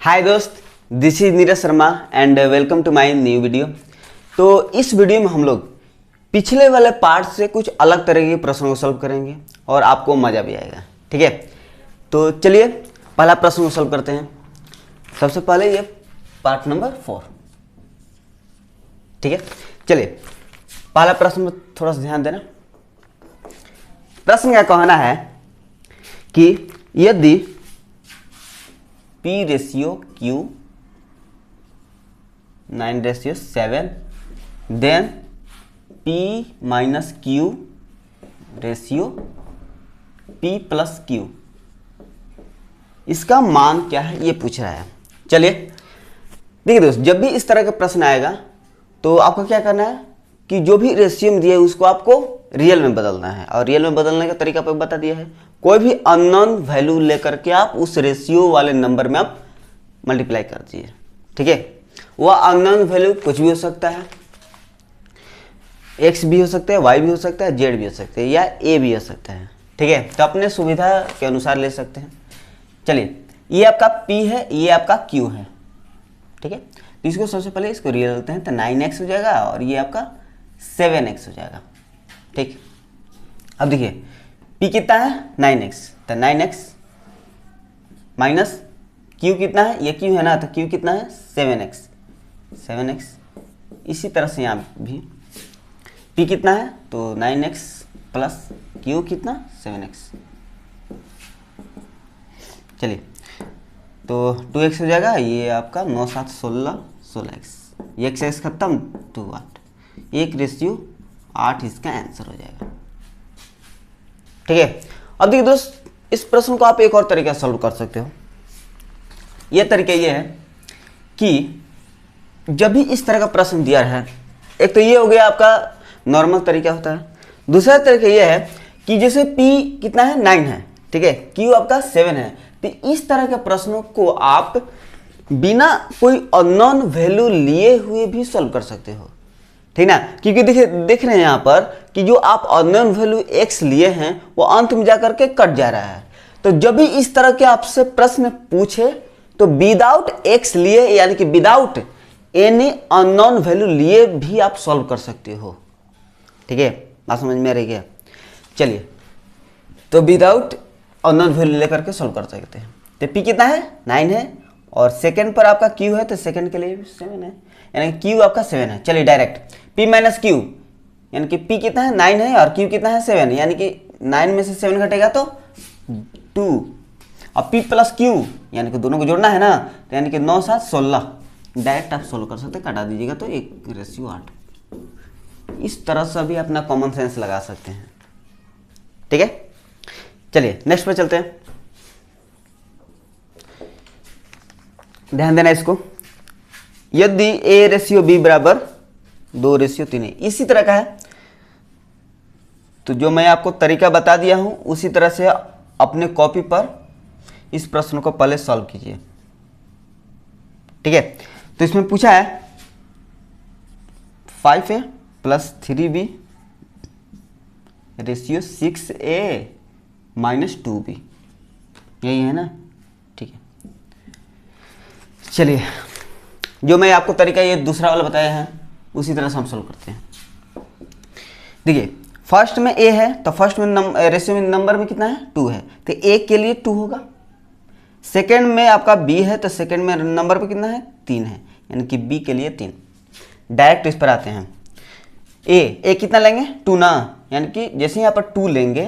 हाय दोस्त, this is Neeraj Sharma and welcome to my new video. तो इस वीडियो में हम लोग पिछले वाले पार्ट से कुछ अलग तरह के प्रश्नों को सॉल्व करेंगे और आपको मज़ा भी आएगा। ठीक है, तो चलिए पहला प्रश्न को सॉल्व करते हैं। सबसे पहले ये पार्ट नंबर 4। ठीक है, चलिए पहला प्रश्न में थोड़ा सा ध्यान देना। प्रश्न का कहना है कि यदि P ratio Q 9/7 then P minus Q ratio P plus Q, इसका मान क्या है ये पूछ रहा है। चलिए देखिए दोस्त, जब भी इस तरह का प्रश्न आएगा तो आपको क्या करना है कि जो भी रेशियो में दिया है उसको आपको रियल में बदलना है, और रियल में बदलने का तरीका आपको बता दिया है। कोई भी अननोन वैल्यू लेकर के आप उस रेशियो वाले नंबर में आप मल्टीप्लाई कर दीजिए। ठीक है, वह अननोन वैल्यू कुछ भी हो सकता है, x भी हो सकता है, y भी हो सकता है, z भी हो सकता है, या a भी हो सकता है। ठीक है, तो अपने सुविधा के अनुसार ले सकते हैं। चलिए ये आपका p है, ये आपका q है। ठीक है, तो इसको सबसे पहले इसको रियल लेते हैं तो 9x हो जाएगा और ये आपका 7x हो जाएगा। ठीक, अब देखिए p कितना है 9x, तो 9x माइनस q कितना है, ये q है ना, तो q कितना है 7x। इसी तरह से यहाँ भी p कितना है तो 9x प्लस q कितना 7x। चलिए तो 2x हो जाएगा, ये आपका 9 7 16 16x, ये x खत्म 2 8, 1/8 इसका आंसर हो जाएगा। ठीक है, अब देखिए दोस्त, इस प्रश्न को आप एक और तरीका सॉल्व कर सकते हो। यह तरीका ये है कि जब भी इस तरह का प्रश्न दिया है, एक तो ये हो गया आपका नॉर्मल तरीका होता है। दूसरा तरीका ये है कि जैसे p कितना है 9 है, ठीक है, q आपका 7 है, तो इस तरह के प्रश्नों को आप बिना कोई अननोन वैल्यू लिए हुए भी सॉल्व कर सकते हो। ठीक ना, क्योंकि देखिए देख रहे हैं यहाँ पर कि जो आप अननोन वैल्यू x लिए हैं वो अंत में जाकर के कट जा रहा है। तो जब भी इस तरह के आपसे प्रश्न पूछे तो विदाउट x लिए, यानी कि विदाउट एनी अननोन वैल्यू लिए भी आप सॉल्व कर सकते हो। ठीक है, बात समझ में आ रही है? चलिए तो विदाउट अननोन वैल्यू लेकर के सॉल्व कर सकते हैं। तो p कितना है 9 है और सेकंड पर आपका q है, तो सेकंड के लिए 7 है, यानी q आपका 7 है। चलिए डायरेक्ट p माइनस q, यानी कि p कितना है 9 है और q कितना है 7, यानी कि 9 में से 7 घटेगा तो 2, और p प्लस q यानी कि दोनों को जोड़ना है ना, तो यानी कि 9 7 16 डायरेक्ट आप सोल्व कर सकते हैं, कटा दीजिएगा तो 1/8। इस तरह से भी अपना कॉमन सेंस लगा सकते हैं। ठीक है, चलिए नेक्स्ट पे चलते हैं। ध्यान देना इसको, यदि a/b बराबर 2/3 है, इसी तरह का है, तो जो मैं आपको तरीका बता दिया हूं उसी तरह से अपने कॉपी पर इस प्रश्न को पहले सॉल्व कीजिए। ठीक है, तो इसमें पूछा है 5a plus 3b ratio 6a minus 2b, यही है ना। ठीक है, चलिए जो मैं आपको तरीका ये दूसरा वाला बताया है उसी तरह से हम सॉल्व करते हैं। देखिए फर्स्ट में a है तो फर्स्ट में रेशियो में नंबर में कितना है 2 है, तो a के लिए 2 होगा। सेकंड में आपका b है तो सेकंड में नंबर पे कितना है 3 है, यानी कि b के लिए 3। डायरेक्ट इस पर आते हैं। a कितना लेंगे 2 ना, यानी कि जैसे यहाँ पर 2 लेंगे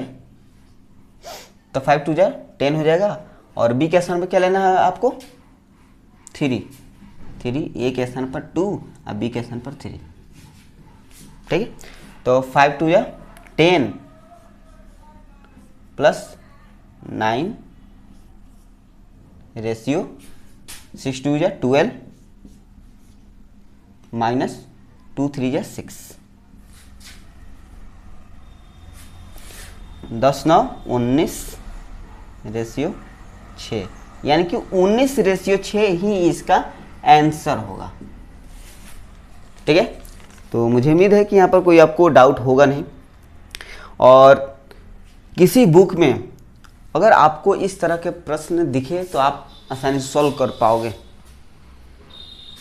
तो 5 2 10 हो जाएगा, और b के स्थान पर क्या लेना है आपको 3, a के स्थान पर 2 और b के स्थान पर 3। ठीक है, तो 5 2 10 प्लस 9 रेशियो 6 2 12 माइनस 2 3 6, 10 9 19 रेशियो 6, यानी कि 19/6 ही इसका आंसर होगा। ठीक है, तो मुझे उम्मीद है कि यहाँ पर कोई आपको डाउट होगा नहीं, और किसी बुक में अगर आपको इस तरह के प्रश्न दिखे तो आप आसानी से सॉल्व कर पाओगे।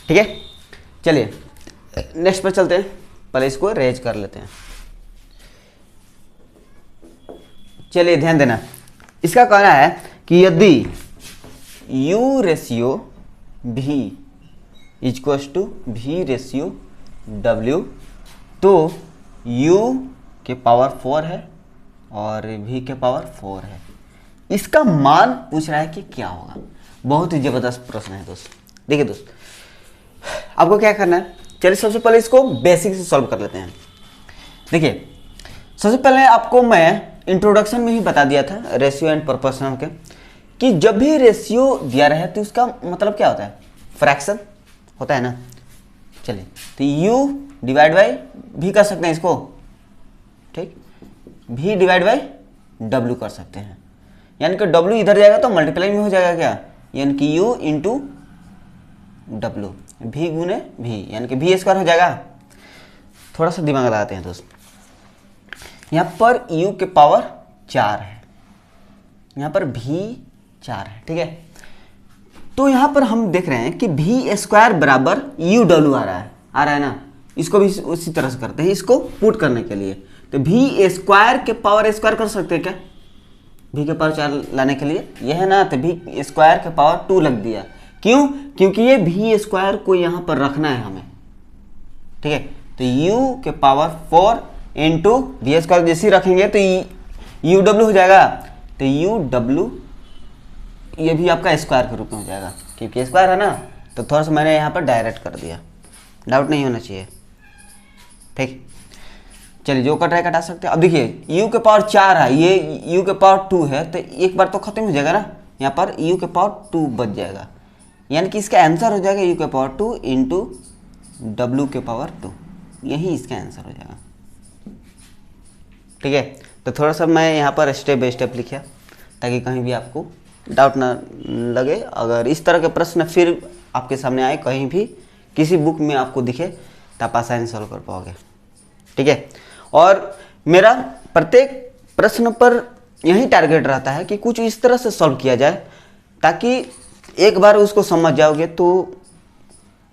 ठीक है, चलिए नेक्स्ट पर चलते हैं, पहले इसको रेज कर लेते हैं। चलिए ध्यान देना, इसका कहना है कि यदि U ratio V equals to V ratio W, तो U के पावर 4 है और V के पावर 4 है। इसका मान पूछ रहा है कि क्या होगा। बहुत ही जबरदस्त प्रश्न है दोस्त। देखिए दोस्त, आपको क्या करना है, चलिए सबसे पहले इसको बेसिक से सॉल्व कर लेते हैं। देखिए सबसे पहले आपको मैं इंट्रोडक्शन में ही बता दिया था रेशियो एंड प्रोपोर्शनल के, कि जब भी रेशियो दिया रहे तो उसका मतलब क्या होता है, फ्रैक्शन होता है ना। चलिए तो U डिवाइड बाई भी कर सकते हैं इसको, ठीक, V डिवाइड बाई W कर सकते हैं, यानी कि W इधर जाएगा तो मल्टीप्लाई में हो जाएगा क्या, यानी कि U इंटू W, V गुने V, यानी कि V स्क्वायर हो जाएगा। थोड़ा सा दिमाग लगाते हैं दोस्त, यहाँ पर U के पावर 4 है, यहाँ पर V 4 है, ठीक है। तो यहाँ पर हम देख रहे हैं कि V स्क्वायर बराबर UW आ रहा है ना। इसको भी उसी तरह से करते हैं, इसको पुट करने के लिए तो V स्क्वायर के पावर स्क्वायर कर सकते हैं क्या, V के पावर 4 लाने के लिए यह है ना, तो V स्क्वायर के पावर 2 लग दिया। क्यों, क्योंकि ये V स्क्वायर को यहाँ पर रखना है हमें, ठीक है। तो U के पावर 4 इंटू V स्क्वायर जैसे ही रखेंगे तो UW हो जाएगा, तो UW ये भी आपका स्क्वायर के रूप में हो जाएगा, क्योंकि स्क्वायर है ना। तो थोड़ा सा मैंने यहाँ पर डायरेक्ट कर दिया, डाउट नहीं होना चाहिए, ठीक। चलिए जो कट रहा है कटा सकते हैं। अब देखिए U के पावर 4 है, ये U के पावर 2 है, तो एक बार तो खत्म हो जाएगा ना, यहाँ पर U के पावर 2 बच जाएगा, यानी कि इसका आंसर हो जाएगा U के पावर 2 इंटू W के पावर 2, यही इसका आंसर हो जाएगा, ठीक है। तो थोड़ा सा मैं यहाँ पर स्टेप बाय स्टेप लिखा ताकि कहीं भी आपको डाउट ना लगे। अगर इस तरह के प्रश्न फिर आपके सामने आए कहीं भी किसी बुक में आपको दिखे तो आप आसानी से सॉल्व कर पाओगे, ठीक है। और मेरा प्रत्येक प्रश्न पर यही टारगेट रहता है कि कुछ इस तरह से सॉल्व किया जाए ताकि एक बार उसको समझ जाओगे तो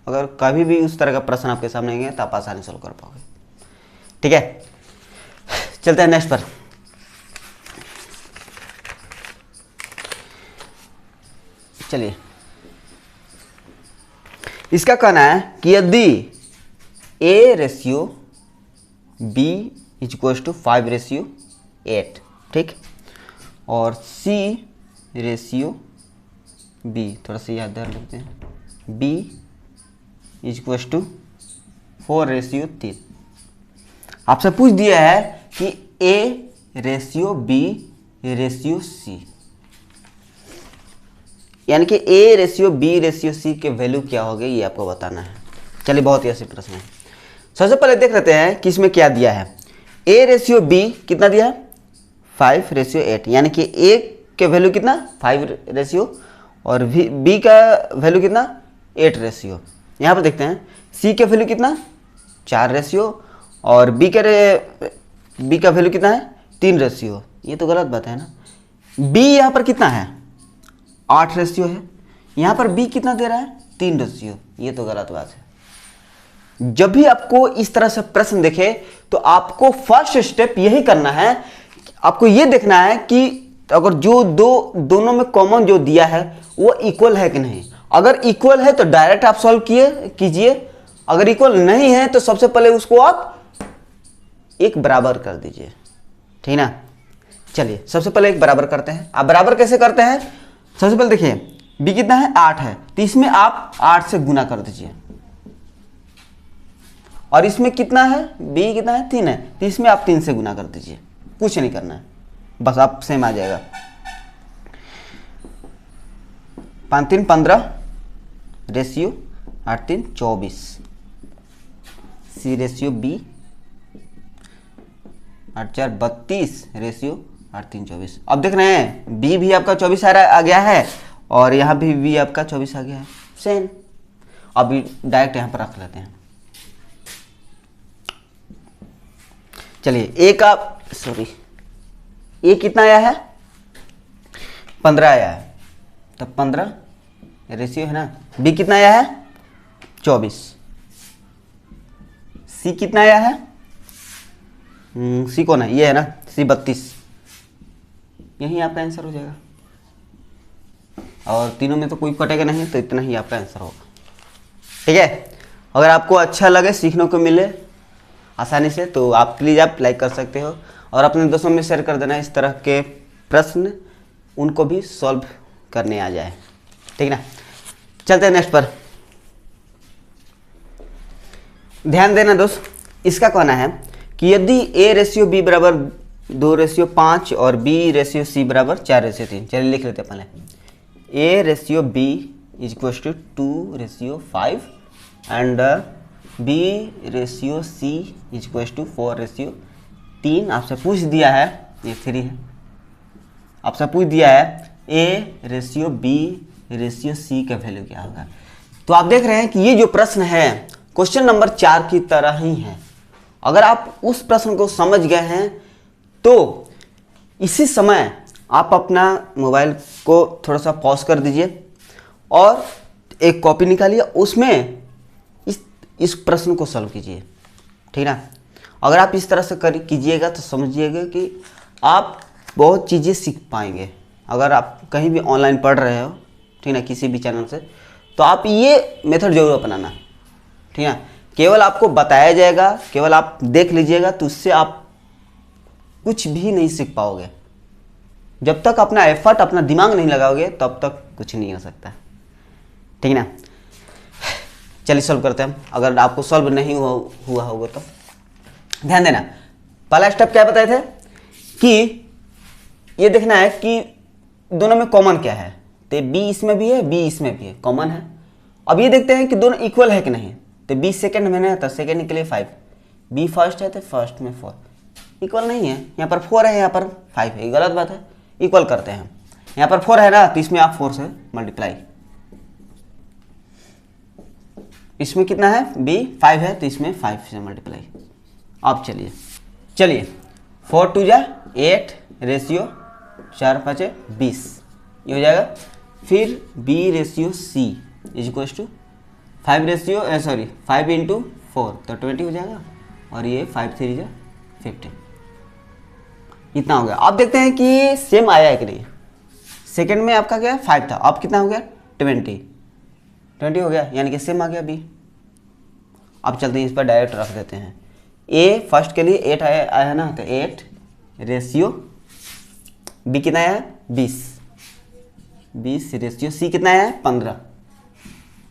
अगर कभी भी उस तरह का प्रश्न आपके सामने आएंगे तो आप आसानी से सॉल्व कर पाओगे, ठीक है। चलते हैं नेक्स्ट पर। चलिए इसका कहना है कि यदि A ratio B equals to 5 ratio 8, ठीक, और C रेशियो B, थोड़ा सा याद रखते हैं, B इक्वल्स टू 4 रेशियो 3। आपसे पूछ दिया है कि A ratio B ratio C, यानी कि A ratio B ratio C के वैल्यू क्या हो गई ये आपको बताना है। चलिए बहुत ही ऐसे प्रश्न है। सबसे पहले देख लेते हैं कि इसमें क्या दिया है। A रेशियो B कितना दिया है, 5 रेशियो 8, यानी कि A के वैल्यू कितना 5 रेशियो और B का वैल्यू कितना 8 रेशियो। यहाँ पर देखते हैं C के वैल्यू कितना 4 रेशियो और B का वैल्यू कितना है 3 रेशियो। ये तो गलत बात है ना, B यहाँ पर कितना है 8 रेशियो है, यहाँ पर B कितना दे रहा है 3 रेशियो, ये तो गलत बात है। जब भी आपको इस तरह से प्रश्न देखे तो आपको फर्स्ट स्टेप यही करना है, आपको ये देखना है कि अगर जो दोनों में कॉमन जो दिया है वो इक्वल है कि नहीं। अगर इक्वल है तो डायरेक्ट आप सॉल्व कीजिए, अगर इक्वल नहीं है तो सबसे पहले उसको आप एक बराबर कर दीजिए, ठीक ना। चलिए सबसे पहले एक बराबर करते हैं। आप बराबर कैसे करते हैं, सबसे पहले देखिए B कितना है 8 है, तो इसमें आप 8 से गुना कर दीजिए, और इसमें कितना है B कितना है 3 है, तो इसमें आप 3 से गुना कर दीजिए, कुछ नहीं करना है, बस आप सेम आ जाएगा। 5 3 15 ratio 8 3 24, C ratio B 8 4 32 ratio 8 3 24। अब देख रहे हैं B भी आपका 24 आ गया है और यहाँ भी B आपका 24 आ गया है, सेम। अभी डायरेक्ट यहाँ पर रख लेते हैं। चलिए A कितना आया है 15 आया है, तब 15 रेशियो है ना। बी कितना आया है 24। सी कितना आया है, सी कौन है, ये है ना, सी 32। यही आपका आंसर हो जाएगा। और तीनों में तो कोई कटेगा नहीं, तो इतना ही आपका आंसर होगा। ठीक है, अगर आपको अच्छा लगे, सीखने को मिले आसानी से, तो आप प्लीज़ आप लाइक कर सकते हो और अपने दोस्तों में शेयर कर देना। इस तरह के प्रश्न उनको भी सॉल्व करने आ जाए। ठीक ना, चलते हैं नेक्स्ट पर। ध्यान देना दोस्त, इसका कहना है कि यदि ए रेशियो बी बराबर 2:5 और बी रेशियो सी बराबर 4:3। चलिए लिख लेते हैं पहले। A ratio B is equal to 2:5 and B ratio C is equal to 4:3। आपसे पूछ दिया है, ये 3 है, आपसे पूछ दिया है A ratio B ratio C का वैल्यू क्या होगा। तो आप देख रहे हैं कि ये जो प्रश्न है क्वेश्चन नंबर 4 की तरह ही है। अगर आप उस प्रश्न को समझ गए हैं तो इसी समय आप अपना मोबाइल को थोड़ा सा पॉज कर दीजिए और एक कॉपी निकालिए, उसमें इस प्रश्न को सॉल्व कीजिए। ठीक ना, अगर आप इस तरह से कीजिएगा तो समझिएगा कि आप बहुत चीज़ें सीख पाएंगे। अगर आप कहीं भी ऑनलाइन पढ़ रहे हो, ठीक ना, किसी भी चैनल से, तो आप ये मेथड जरूर अपनाना। ठीक है, केवल आपको बताया जाएगा, केवल आप देख लीजिएगा, तो उससे आप कुछ भी नहीं सीख पाओगे। जब तक अपना एफर्ट, अपना दिमाग नहीं लगाओगे, तब तक कुछ नहीं हो सकता। ठीक ना, चलिए सॉल्व करते हैं। अगर आपको सॉल्व नहीं हुआ होगा तो ध्यान देना। पहला स्टेप क्या बताए थे कि ये देखना है कि दोनों में कॉमन क्या है। तो बी इसमें भी है, बी इसमें भी है, कॉमन है। अब ये देखते हैं कि दोनों इक्वल है कि नहीं। तो बी सेकंड में है तो सेकंड के लिए 5, बी फर्स्ट है तो फर्स्ट में 4। इक्वल नहीं है, यहाँ पर 4 है, यहाँ पर 5 है, ये गलत बात है। इक्वल करते हैं, यहाँ पर 4 है ना, तो इसमें आप 4 से मल्टीप्लाई। इसमें कितना है, बी 5 है, तो इसमें 5 से मल्टीप्लाई। अब चलिए 4 2 जा 8 रेशियो 4 5 20, ये हो जाएगा। फिर B ratio C is equal to 5 ratio 5 into 4 तो 20 हो जाएगा, और ये 5 3 जा 15, इतना हो गया। अब देखते हैं कि सेम आया है कि नहीं। सेकंड में आपका क्या 5 था, अब कितना हो गया 20 हो गया, यानी कि सेम आ गया बी। अब चलते हैं इस पर डायरेक्ट रख देते हैं। ए फर्स्ट के लिए 8 आया ना, तो 8 रेशियो बी कितना आया है 20 रेशियो सी कितना आया है 15,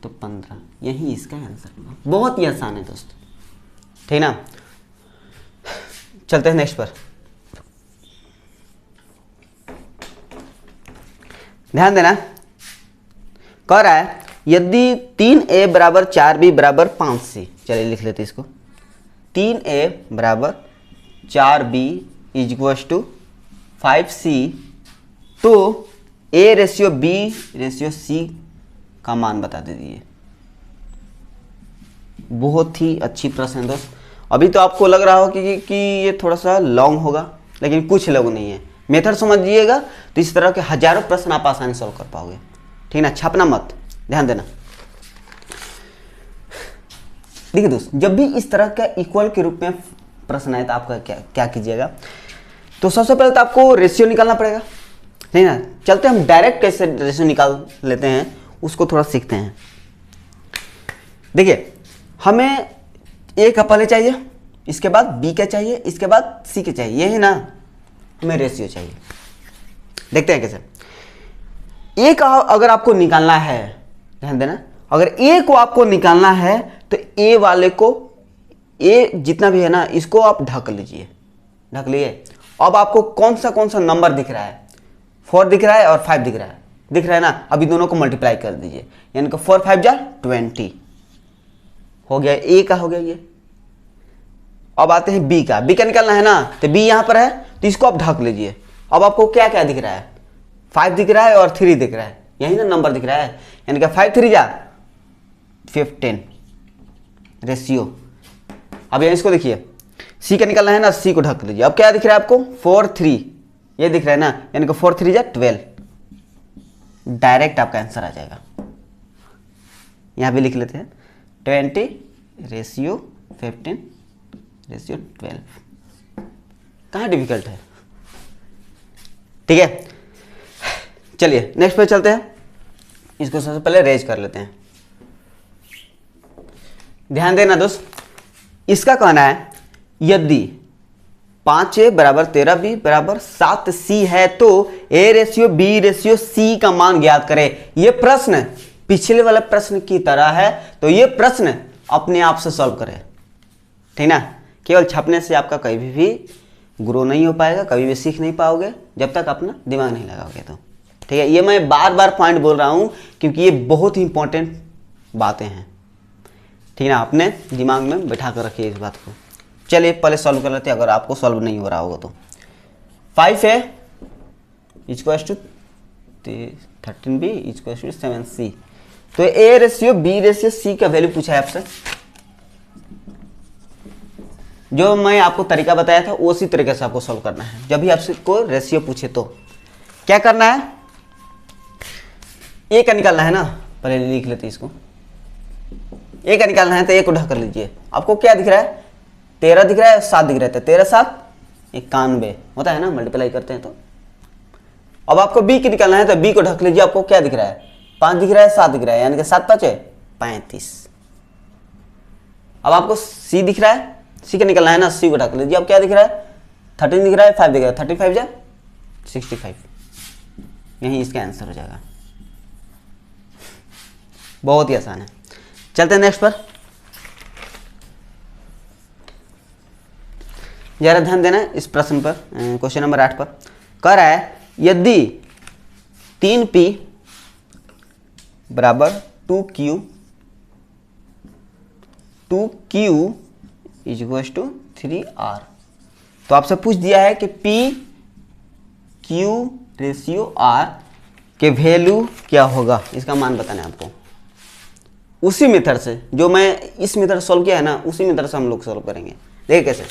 तो 15 यही इसका आंसर होगा। बहुत ही आसान है दोस्त, ठीक ना। चलते हैं नेक्स्ट पर। ध्यान देना, कह रहा है यदि 3a बराबर 4b बराबर 5c। चलिए लिख लेते इसको। 3a बराबर 4b is equal to 5c, तो a ratio b ratio c का मान बता दीजिए। बहुत ही अच्छी प्रश्न है दोस्त। अभी तो आपको लग रहा हो कि ये थोड़ा सा लॉन्ग होगा, लेकिन कुछ लॉन्ग नहीं है। मेथड समझिएगा तो इस तरह के हजारों प्रश्न आप आसानी से सॉल्व कर पाओगे, ठीक ना। छापना मत, ध्यान देना। देखिए दोस्त, जब भी इस तरह का इक्वल के रूप में प्रश्न आए तो आपका क्या कीजिएगा, तो सबसे पहले तो आपको रेशियो निकालना पड़ेगा, नहीं ना। चलते हम डायरेक्ट कैसे रेशियो निकाल लेते हैं, उसको थोड़ा सीखते हैं। देखिए, हमें ए का पहले चाहिए, इसके बाद बी का चाहिए, इसके बाद सी के चाहिए, यही ना हमें रेशियो चाहिए। देखते हैं कैसे। ए का अगर आपको निकालना है, ध्यान देना, अगर ए को आपको निकालना है तो ए वाले को, ए जितना भी है ना, इसको आप ढक लीजिए, ढक लिए। अब आपको कौन सा नंबर दिख रहा है, 4 दिख रहा है और 5 दिख रहा है ना। अभी दोनों को मल्टीप्लाई कर दीजिए, यानी कि 4 5 जा 20 हो गया, ए का हो गया ये। अब आते हैं बी का निकालना है ना, तो बी यहां पर है, तो इसको आप ढक लीजिए। अब आपको क्या क्या दिख रहा है, 5 दिख रहा है और 3 दिख रहा है, यही ना नंबर दिख रहा है, यानी कि 5 3 जा 15 रेशियो। अब यहाँ इसको देखिए, सी का निकालना है ना, सी को ढक लीजिए। अब क्या दिख रहा है आपको 4 3, ये दिख रहा है ना, यानी कि 4 3 जा 12, डायरेक्ट आपका आंसर आ जाएगा। यहाँ भी लिख लेते हैं 20:15:12। कहाँ डिफिकल्ट है, ठीक है। चलिए नेक्स्ट पे चलते हैं। इसको सबसे पहले रेज कर लेते हैं। ध्यान देना दोस्त, इसका कहना है यदि 5a = 13b = 7c है तो a/b/c का मान ज्ञात करें। यह प्रश्न पिछले वाले प्रश्न की तरह है, तो यह प्रश्न अपने आप से सॉल्व करें, ठीक ना। केवल छपने से आपका कभी भी ग्रो नहीं हो पाएगा, कभी भी सीख नहीं पाओगे जब तक अपना दिमाग नहीं लगाओगे तो, ठीक है। ये मैं बार बार पॉइंट बोल रहा हूं क्योंकि ये बहुत ही इंपॉर्टेंट बातें हैं, ठीक ना। अपने दिमाग में बैठा कर रखिए इस बात को। चलिए पहले सॉल्व कर लेते हैं, अगर आपको सॉल्व नहीं हो रहा होगा तो। 5a = 13b = 7c। तो a/b/c का वैल्यू पूछा है आपसे। जो मैं आपको तरीका बताया था उसी तरीके से आपको सॉल्व करना है। जब भी आपसे को रेशियो पूछे तो क्या करना है, ए का निकालना है ना। पहले लिख लेते इसको, ए का निकालना है तो ए को ढक कर लीजिए। आपको क्या दिख रहा है, 13 दिख रहा है, 7 दिख रहा है। 13 7 91 होता है ना, मल्टीप्लाई करते हैं तो। अब आपको बी की निकालना है तो बी को ढक लीजिए। आपको क्या दिख रहा है, 5 दिख रहा है, 7 दिख रहा है, यानी कि 7 5 35। अब आपको सी दिख रहा है, सी का निकालना है ना, सी को ढक लीजिए। अब क्या दिख रहा है, 13 दिख रहा है, 5 दिख रहा है, 35 × 65। यही इसका आंसर हो जाएगा। बहुत ही आसान है। चलते हैं नेक्स्ट पर। जरा ध्यान देना है इस प्रश्न पर, क्वेश्चन नंबर 8 पर। कह रहा है यदि 3p = 2q = 3r। तो आपसे पूछ दिया है कि p/q/r के वैल्यू क्या होगा, इसका मान बताना है आपको। उसी मेथड से जो मैं इस मेथड सॉल्व किया है ना, उसी मेथड से हम लोग सॉल्व करेंगे। देखिए कैसे।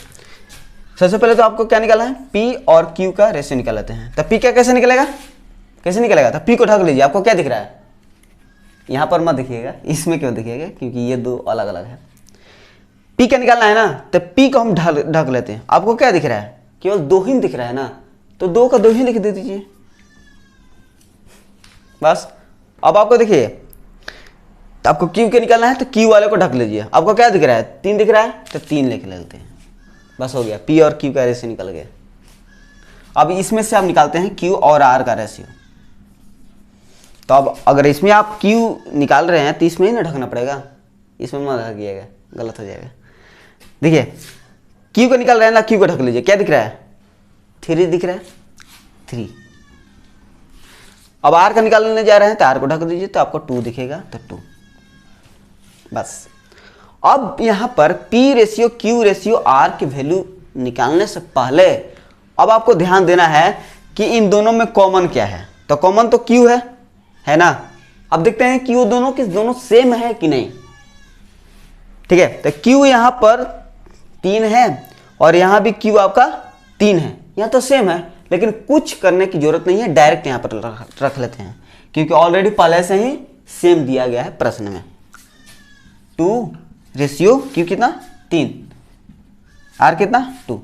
सबसे पहले तो आपको क्या निकालना है, p और q का रेशियो निकाल लेते हैं। तो p क्या कैसे निकलेगा, कैसे निकलेगा। तो p को ढक लीजिए। आपको क्या दिख रहा है, यहाँ पर मत दिखिएगा, इसमें क्यों दिखिएगा, क्योंकि ये दो अलग अलग है। p क्या निकालना है ना, तो p को हम ढक लेते हैं। आपको क्या दिख रहा है, केवल 2 ही दिख रहा है ना, तो 2 का 2 ही लिख दे दीजिए बस। अब आपको देखिए, तो आपको q के निकालना है तो q वाले को ढक लीजिए। आपको क्या दिख रहा है, 3 दिख रहा है, तो 3 लिख लेते हैं, बस हो गया। p और q का रेशियो निकल गया। अब इसमें से आप निकालते हैं q और r का रेशियो। तो अब अगर इसमें आप q निकाल रहे हैं तो इसमें ही ना ढकना पड़ेगा, इसमें मत ढकिएगा, गलत हो जाएगा। देखिए q को निकाल रहे हैं ना, q को ढक लीजिए। क्या दिख रहा है, 3 दिख रहा है, 3। अब r का निकालने जा रहे हैं तो r को ढक दीजिए, तो आपको 2 दिखेगा, तो 2 बस। अब यहां पर p/q/r की वैल्यू निकालने से पहले अब आपको ध्यान देना है कि इन दोनों में कॉमन क्या है। तो कॉमन तो q है ना। अब देखते हैं q दोनों सेम है कि नहीं, ठीक है। तो q यहां पर 3 है और यहां भी q आपका 3 है, यहां तो सेम है। लेकिन कुछ करने की जरूरत नहीं है, डायरेक्ट यहां पर रख लेते हैं, क्योंकि ऑलरेडी पहले से ही सेम दिया गया है प्रश्न में। 2/q कितना 3, r कितना 2,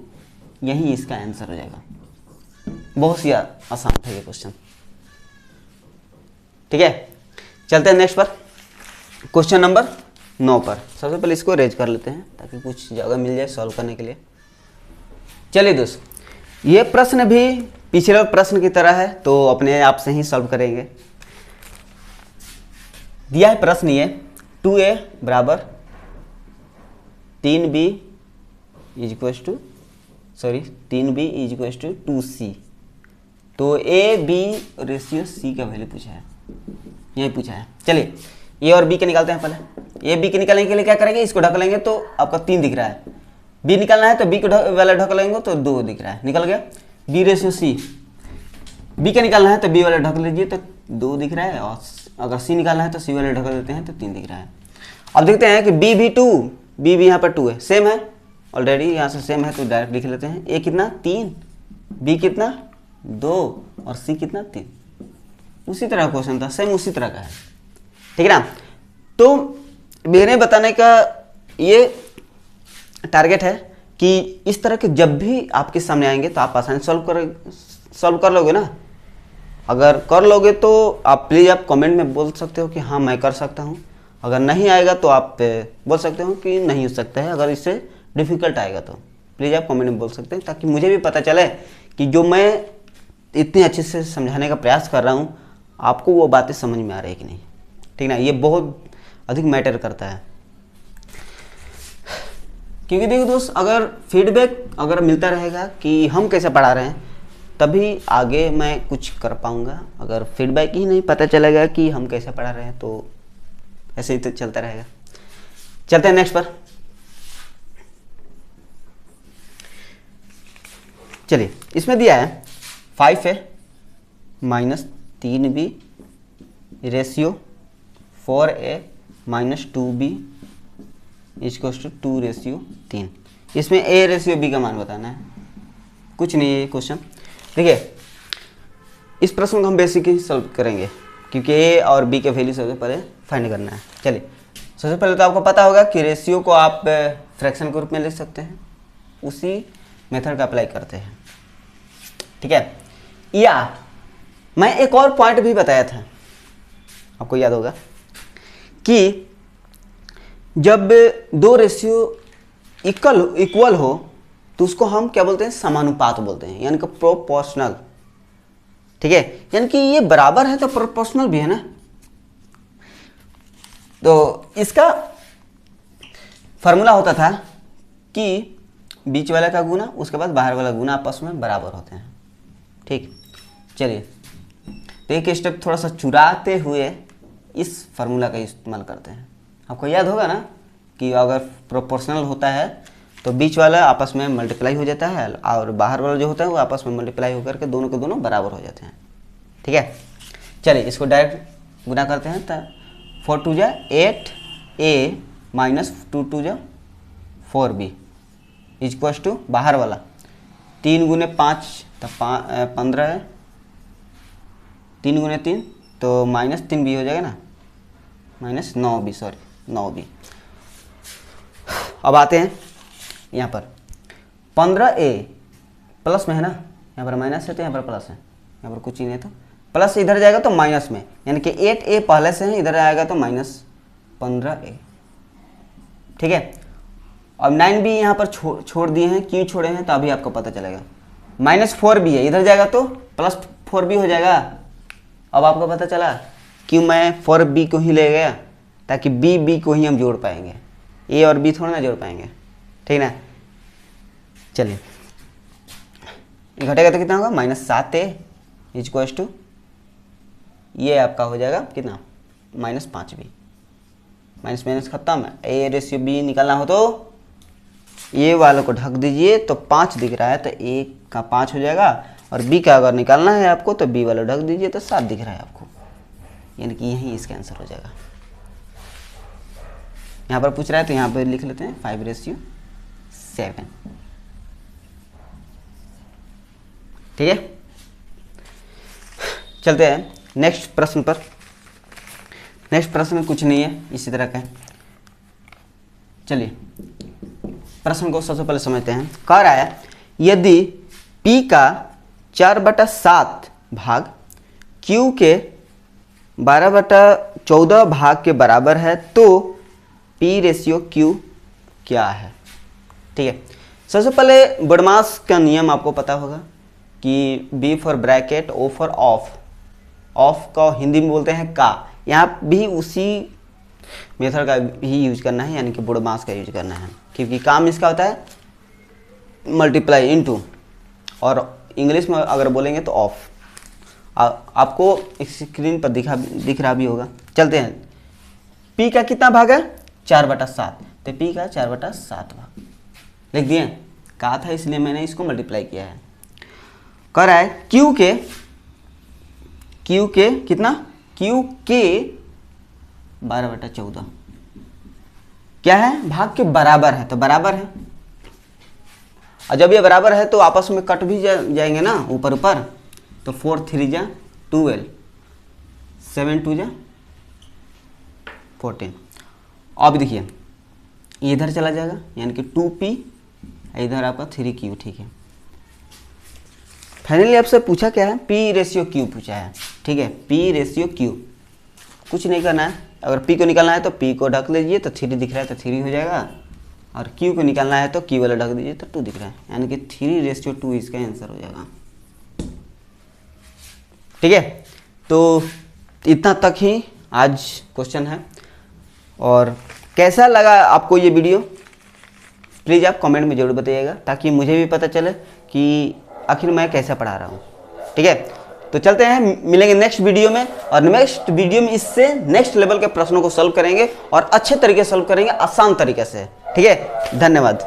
यही इसका आंसर हो जाएगा। बहुत ही आसान था ये क्वेश्चन, ठीक है। चलते हैं नेक्स्ट पर, क्वेश्चन नंबर 9 पर। सबसे पहले इसको रेज कर लेते हैं ताकि कुछ जगह मिल जाए सॉल्व करने के लिए। चलिए दोस्त, ये प्रश्न भी पिछले प्रश्न की तरह है, तो अपने आप से ही सॉल्व करेंगे। दिया है प्रश्न ये 2a = 3b = 2c। तो a/b/c का वैल्यू पूछा है, यही पूछा है। चलिए a और b के निकालते हैं। पहले a b के निकालने के लिए क्या करेंगे, इसको ढक लेंगे तो आपका 3 दिख रहा है। b निकालना है तो b को वाला ढक लेंगे तो 2 दिख रहा है, निकल गया। b/c, b का निकालना है तो b वाला ढक लीजिए तो 2 दिख रहा है, और अगर c निकालना है तो c वाला ढक देते हैं तो 3 दिख रहा है। अब देखते हैं कि b भी 2, b भी यहाँ पर 2 है, सेम है ऑलरेडी, यहाँ से सेम है तो डायरेक्ट लिख लेते हैं। a कितना 3, b कितना 2 और c कितना 3। उसी तरह क्वेश्चन था, सेम उसी तरह का है, ठीक है ना। तो मेरे बताने का ये टारगेट है कि इस तरह के जब भी आपके सामने आएंगे तो आप आसानी सॉल्व कर लोगे ना। अगर कर लोगे तो आप प्लीज़ आप कमेंट में बोल सकते हो कि हाँ मैं कर सकता हूँ। अगर नहीं आएगा तो आप बोल सकते हो कि नहीं हो सकता है। अगर इससे डिफ़िकल्ट आएगा तो प्लीज़ आप कमेंट में बोल सकते हैं, ताकि मुझे भी पता चले कि जो मैं इतने अच्छे से समझाने का प्रयास कर रहा हूँ आपको वो बातें समझ में आ रही है कि नहीं, ठीक ना। ये बहुत अधिक मैटर करता है, क्योंकि देखो दोस्त, अगर फीडबैक अगर मिलता रहेगा कि हम कैसे पढ़ा रहे हैं तभी आगे मैं कुछ कर पाऊँगा। अगर फीडबैक ही नहीं पता चलेगा कि हम कैसे पढ़ा रहे हैं तो ऐसे ही तो चलता रहेगा। चलते हैं नेक्स्ट पर। चलिए, इसमें दिया है 5a minus 3b ratio 4a minus 2b equals to 2 ratio 3। इसमें a रेशियो b का मान बताना है, कुछ नहीं है ये क्वेश्चन। देखिए, इस प्रश्न को हम बेसिक ही सॉल्व करेंगे क्योंकि a और b के वैल्यू सबसे पहले फाइंड करना है। चलिए, सबसे पहले तो आपको पता होगा कि रेशियो को आप फ्रैक्शन के रूप में लिख सकते हैं, उसी मेथड का अप्लाई करते हैं, ठीक है। या मैं एक और पॉइंट भी बताया था, आपको याद होगा कि जब दो रेशियो इक्वल हो तो उसको हम क्या बोलते हैं, समानुपात बोलते हैं, यानी कि प्रोपोर्शनल, ठीक है। यानी कि ये बराबर है तो प्रोपोर्शनल भी है ना। तो इसका फॉर्मूला होता था कि बीच वाला का गुना उसके बाद बाहर वाला गुना आपस में बराबर होते हैं, ठीक। चलिए, तो एक स्टेप थोड़ा सा चुराते हुए इस फार्मूला का इस्तेमाल करते हैं। आपको याद होगा ना कि अगर प्रोपोर्शनल होता है तो बीच वाला आपस में मल्टीप्लाई हो जाता है और बाहर वाला जो होता है वो आपस में मल्टीप्लाई होकर के दोनों के दोनों बराबर हो जाते हैं, ठीक है। चलिए, इसको डायरेक्ट गुना करते हैं। तो 4 2 जा 8a माइनस 2 2 जा 4b इक्वल्स टू बाहर वाला 3 गुने 5 तो 15 है, 3 गुने 3 तो माइनस 3b हो जाएगा ना, माइनस 9b, सॉरी 9b। अब आते हैं यहाँ पर 15a प्लस में है ना, यहाँ पर माइनस है तो यहाँ पर प्लस है, यहाँ पर कुछ ही नहीं तो प्लस इधर जाएगा तो माइनस में, यानी कि 8a पहले से है, इधर आएगा तो माइनस 15a, ठीक है। अब 9b यहाँ पर छोड़ दिए हैं, क्यों छोड़े हैं तो अभी आपको पता चलेगा। माइनस 4b है, इधर जाएगा तो प्लस 4b हो जाएगा। अब आपको पता चला क्यों मैं 4b को ही ले गया, ताकि b को ही हम जोड़ पाएंगे, a और b थोड़ा ना जोड़ पाएंगे, ठीक ना। चलिए, घटेगा तो कितना होगा, माइनस 7a इक्वल्स टू ये आपका हो जाएगा कितना, माइनस 5b। माइनस माइनस खत्म है, a रेशियो b निकालना हो तो ये वालों को ढक दीजिए, तो 5 दिख रहा है तो a का 5 हो जाएगा, और b का अगर निकालना है आपको तो b वाला ढक दीजिए तो 7 दिख रहा है आपको, यानी कि यही इसका आंसर हो जाएगा। यहाँ पर पूछ रहा है तो यहाँ पर लिख लेते हैं 5/7, ठीक है। चलते हैं नेक्स्ट प्रश्न पर। नेक्स्ट प्रश्न में कुछ नहीं है, इसी तरह का है। चलिए, प्रश्न को सबसे पहले समझते हैं। कह रहा है यदि P का 4/7 भाग Q के 12/14 भाग के बराबर है तो P रेशियो Q क्या है, ठीक है। सबसे पहले बॉडमास का नियम आपको पता होगा कि B for bracket, O for of. Of का हिंदी में बोलते हैं का, यहाँ भी उसी मेथड का ही यूज करना है, यानी कि बॉडमास का यूज करना है, क्योंकि काम इसका होता है मल्टीप्लाई इनटू, और इंग्लिश में अगर बोलेंगे तो ऑफ। आपको स्क्रीन पर दिख रहा भी होगा। चलते हैं, P का कितना भाग है, 4/7, तो P का 4/7 भाग लिख दिए, कहा था इसलिए मैंने इसको मल्टीप्लाई किया है। कह रहा है Q के कितना, Q के 12/14 क्या है, भाग के बराबर है, तो बराबर है। और जब ये बराबर है तो आपस में कट भी जाएंगे ना ऊपर ऊपर, तो 4 3 जा 12, 7 2 जा 14। अब देखिए इधर चला जाएगा यानी कि 2p, इधर आपका 3q। ठीक है, फाइनली आपसे पूछा क्या है, p/q पूछा है। ठीक है, p/q, कुछ नहीं करना है। अगर p को निकालना है तो p को ढक लीजिए तो 3 दिख रहा है तो 3 हो जाएगा, और q को निकालना है तो q वाला ढक दीजिए तो 2 दिख रहा है, यानी कि 3/2 इसका आंसर हो जाएगा। ठीक है, तो इतना तक ही आज क्वेश्चन है। और कैसा लगा आपको ये वीडियो, प्लीज़ आप कमेंट में ज़रूर बताइएगा, ताकि मुझे भी पता चले कि आखिर मैं कैसा पढ़ा रहा हूँ। ठीक है, तो चलते हैं, मिलेंगे नेक्स्ट वीडियो में, और नेक्स्ट वीडियो में इससे नेक्स्ट लेवल के प्रश्नों को सॉल्व करेंगे और अच्छे तरीके से सॉल्व करेंगे, आसान तरीके से। ठीक है, धन्यवाद।